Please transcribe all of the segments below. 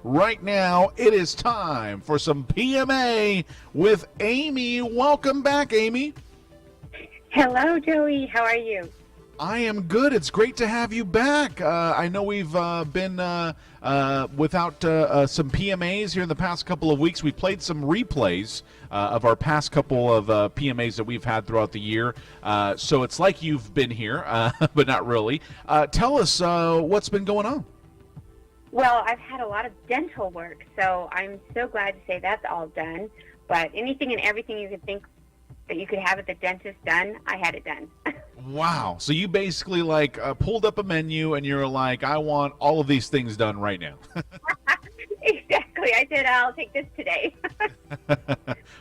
Right now, it is time for some PMA with Amy. Welcome back, Amy. Hello, Joey. How are you? I am good. It's great to have you back. I know we've been without some PMAs here in the past couple of weeks. We played some replays of our past couple of PMAs that we've had throughout the year. So it's like you've been here, but not really. Tell us what's been going on. Well, I've had a lot of dental work, so I'm so glad to say that's all done. But anything and everything you could think that you could have at the dentist done, I had it done. Wow. So you basically pulled up a menu and you're like, I want all of these things done right now. Exactly. I said, I'll take this today.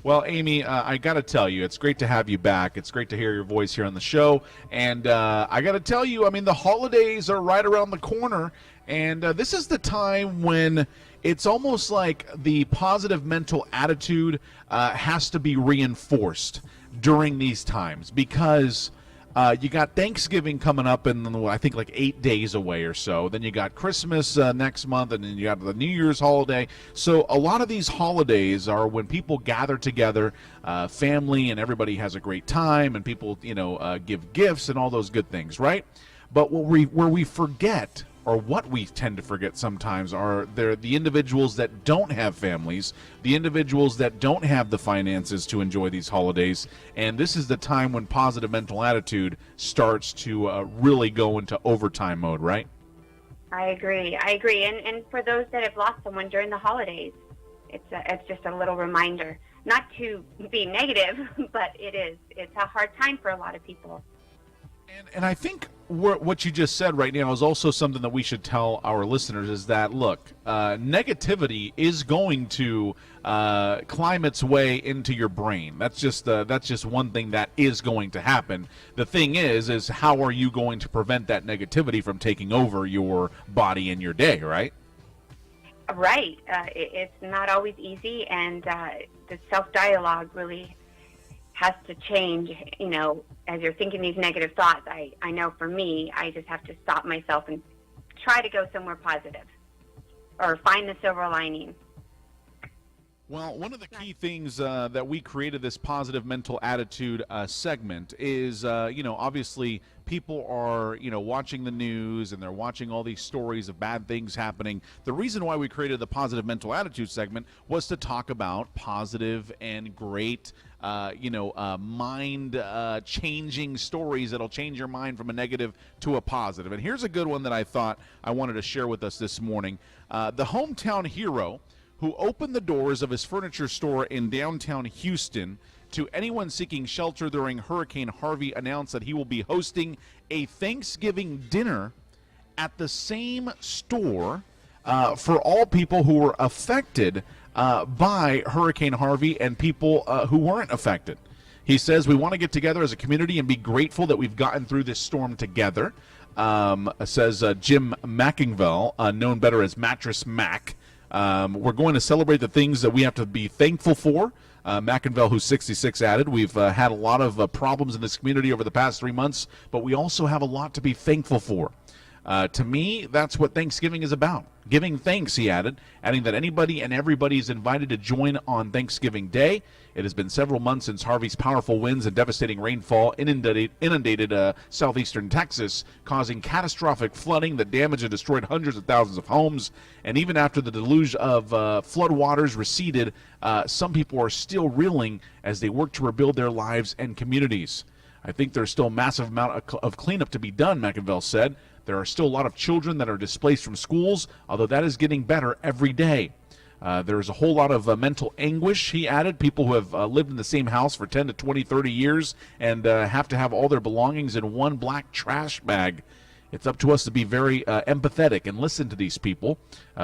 Well, Amy, I got to tell you, it's great to have you back. It's great to hear your voice here on the show. And I got to tell you, I mean, the holidays are right around the corner. And this is the time when it's almost like the positive mental attitude has to be reinforced during these times because you got Thanksgiving coming up in, I think, like 8 days away or so. Then you got Christmas next month, and then you got the New Year's holiday. So a lot of these holidays are when people gather together, family, and everybody has a great time, and people, give gifts and all those good things, right? But where we forget, or what we tend to forget sometimes, are the individuals that don't have families, the individuals that don't have the finances to enjoy these holidays, and this is the time when positive mental attitude starts to really go into overtime mode, right? I agree. And for those that have lost someone during the holidays, it's just a little reminder. Not to be negative, but it's a hard time for a lot of people. And I think what you just said right now is also something that we should tell our listeners is that, look, negativity is going to climb its way into your brain. That's just one thing that is going to happen. The thing is how are you going to prevent that negativity from taking over your body and your day, right? Right. It's not always easy, and the self-dialogue really has to change, as you're thinking these negative thoughts. I know for me, I just have to stop myself and try to go somewhere positive or find the silver lining. Well, one of the key things that we created this positive mental attitude segment is, obviously people are, watching the news and they're watching all these stories of bad things happening. The reason why we created the positive mental attitude segment was to talk about positive and great, mind-changing stories that'll change your mind from a negative to a positive. And here's a good one that I thought I wanted to share with us this morning. The hometown hero who opened the doors of his furniture store in downtown Houston to anyone seeking shelter during Hurricane Harvey announced that he will be hosting a Thanksgiving dinner at the same store for all people who were affected by Hurricane Harvey and people who weren't affected. He says, we want to get together as a community and be grateful that we've gotten through this storm together, says Jim McIngvale, known better as Mattress Mac. We're going to celebrate the things that we have to be thankful for. McIngvale, who's 66, added, we've had a lot of problems in this community over the past 3 months, but we also have a lot to be thankful for. To me, that's what Thanksgiving is about. Giving thanks, he added, adding that anybody and everybody is invited to join on Thanksgiving Day. It has been several months since Harvey's powerful winds and devastating rainfall inundated southeastern Texas, causing catastrophic flooding that damaged and destroyed hundreds of thousands of homes. And even after the deluge of floodwaters receded, some people are still reeling as they work to rebuild their lives and communities. I think there's still a massive amount of cleanup to be done, McIngvale said. There are still a lot of children that are displaced from schools, although that is getting better every day. There's a whole lot of mental anguish, he added. People who have lived in the same house for 10 to 20, 30 years and have to have all their belongings in one black trash bag. It's up to us to be very empathetic and listen to these people.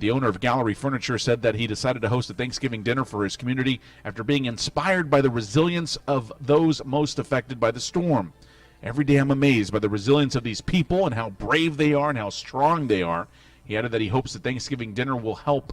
The owner of Gallery Furniture said that he decided to host a Thanksgiving dinner for his community after being inspired by the resilience of those most affected by the storm. Every day I'm amazed by the resilience of these people and how brave they are and how strong they are. He added that he hopes the Thanksgiving dinner will help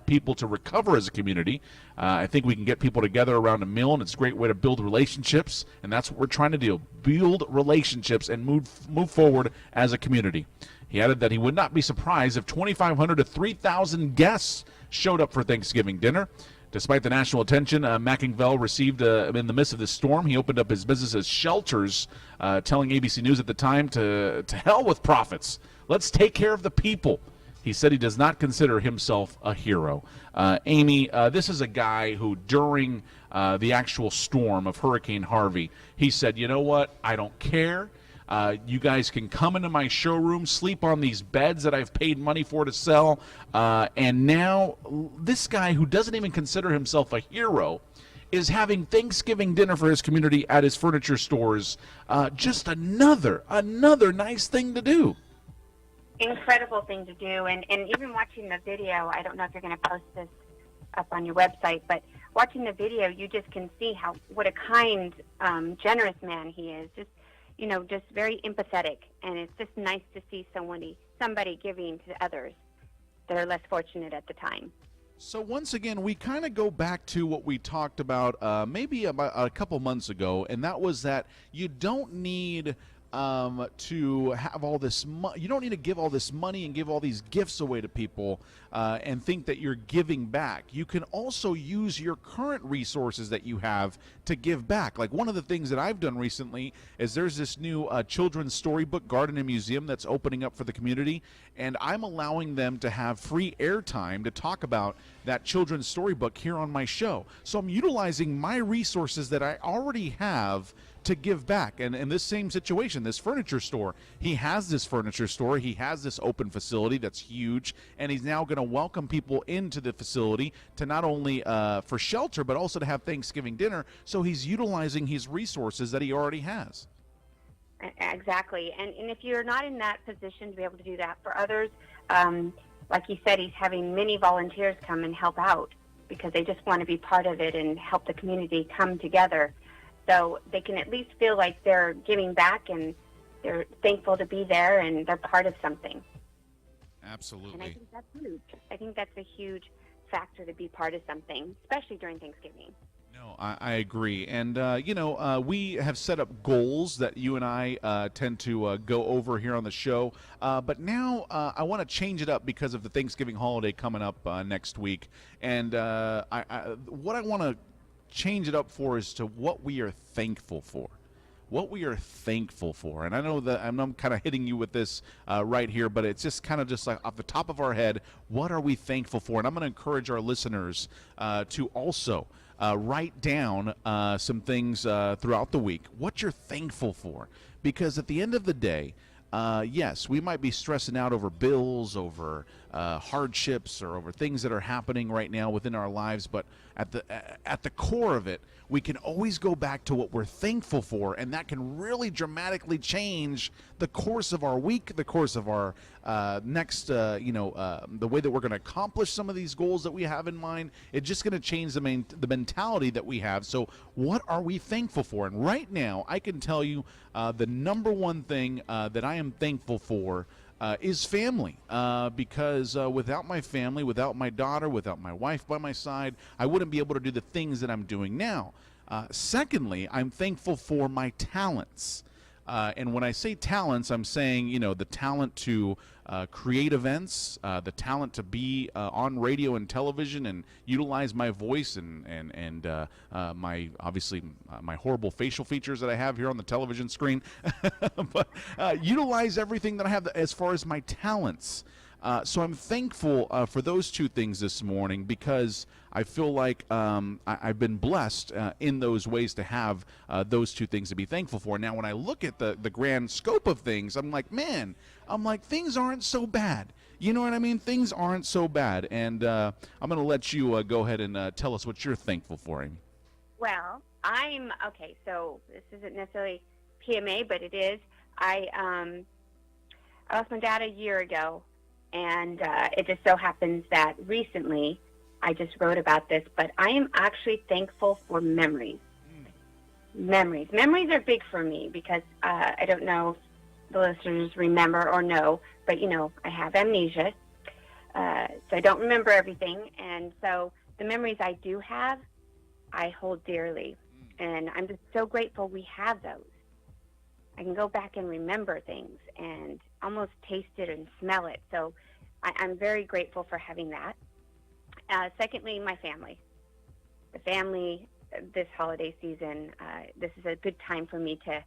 people to recover as a community. I think we can get people together around a meal, and it's a great way to build relationships, and that's what we're trying to do, build relationships and move forward as a community. He added that he would not be surprised if 2,500 to 3,000 guests showed up for Thanksgiving dinner. Despite the national attention Mackingville received in the midst of this storm, he opened up his business as shelters, telling ABC News at the time to hell with profits. Let's take care of the people. He said he does not consider himself a hero. Amy, this is a guy who during the actual storm of Hurricane Harvey, he said, you know what, I don't care. You guys can come into my showroom, sleep on these beds that I've paid money for to sell. And now this guy who doesn't even consider himself a hero is having Thanksgiving dinner for his community at his furniture stores. Just another nice thing to do. Incredible thing to do. And even watching the video, I don't know if you're going to post this up on your website, but watching the video, you just can see what a kind, generous man he is. Just very empathetic, and it's just nice to see somebody giving to others that are less fortunate at the time. So once again, we kind of go back to what we talked about maybe about a couple months ago, and that was that you don't need to have all this you don't need to give all this money and give all these gifts away to people and think that you're giving back. You can also use your current resources that you have to give back. Like one of the things that I've done recently is there's this new children's storybook garden and museum that's opening up for the community, and I'm allowing them to have free airtime to talk about that children's storybook here on my show. So I'm utilizing my resources that I already have to give back. And in this same situation, this furniture store, he has this furniture store, he has this open facility that's huge, and he's now going to welcome people into the facility to not only for shelter, but also to have Thanksgiving dinner. So he's utilizing his resources that he already has. Exactly. And if you're not in that position to be able to do that for others, like you said, he's having many volunteers come and help out because they just want to be part of it and help the community come together. So they can at least feel like they're giving back and they're thankful to be there and they're part of something. Absolutely. And I think that's huge. I think that's a huge factor to be part of something, especially during Thanksgiving. No, I agree. And, we have set up goals that you and I tend to go over here on the show. But now I want to change it up because of the Thanksgiving holiday coming up next week. And what I want to change it up for is to what we are thankful for. What we are thankful for. And I know that I'm kind of hitting you with this right here, but it's just kind of just like off the top of our head, what are we thankful for? And I'm going to encourage our listeners to also write down some things throughout the week, what you're thankful for. Because at the end of the day, yes, we might be stressing out over bills, over hardships, or over things that are happening right now within our lives, but at the core of it, we can always go back to what we're thankful for, and that can really dramatically change the course of our week, the course of our next, the way that we're going to accomplish some of these goals that we have in mind. It's just going to change the mentality that we have. So what are we thankful for? And right now, I can tell you the number one thing that I am thankful for is family, because without my family, without my daughter, without my wife by my side, I wouldn't be able to do the things that I'm doing now. Secondly, I'm thankful for my talents. And when I say talents, I'm saying, the talent to create events, the talent to be on radio and television and utilize my voice and my, obviously, my horrible facial features that I have here on the television screen. But utilize everything that I have as far as my talents. So I'm thankful for those two things this morning because I feel like I've been blessed in those ways to have those two things to be thankful for. Now, when I look at the grand scope of things, I'm like, things aren't so bad. You know what I mean? Things aren't so bad. And I'm going to let you go ahead and tell us what you're thankful for, Amy. Well, so this isn't necessarily PMA, but it is. I lost my dad a year ago. And it just so happens that recently I just wrote about this, but I am actually thankful for memories. Memories. Memories are big for me because I don't know if the listeners remember or know, but, I have amnesia, so I don't remember everything. And so the memories I do have, I hold dearly. And I'm just so grateful we have those. I can go back and remember things, and almost taste it and smell it. So I'm very grateful for having that. Secondly, my family. The family this holiday season, this is a good time for me to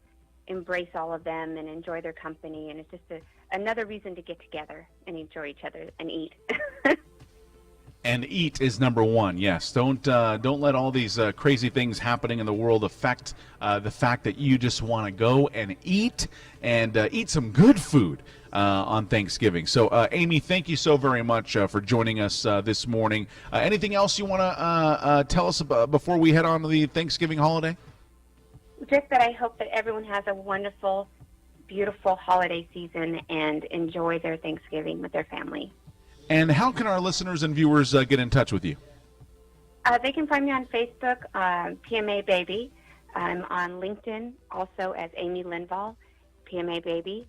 embrace all of them and enjoy their company. And it's just another reason to get together and enjoy each other and eat. And eat is number one. Yes, don't let all these crazy things happening in the world affect the fact that you just want to go and eat some good food on Thanksgiving. So, Amy, thank you so very much for joining us this morning. Anything else you want to tell us about before we head on to the Thanksgiving holiday? Just that I hope that everyone has a wonderful, beautiful holiday season and enjoy their Thanksgiving with their family. And how can our listeners and viewers get in touch with you? They can find me on Facebook, PMA Baby. I'm on LinkedIn also as Amy Linval, PMA Baby.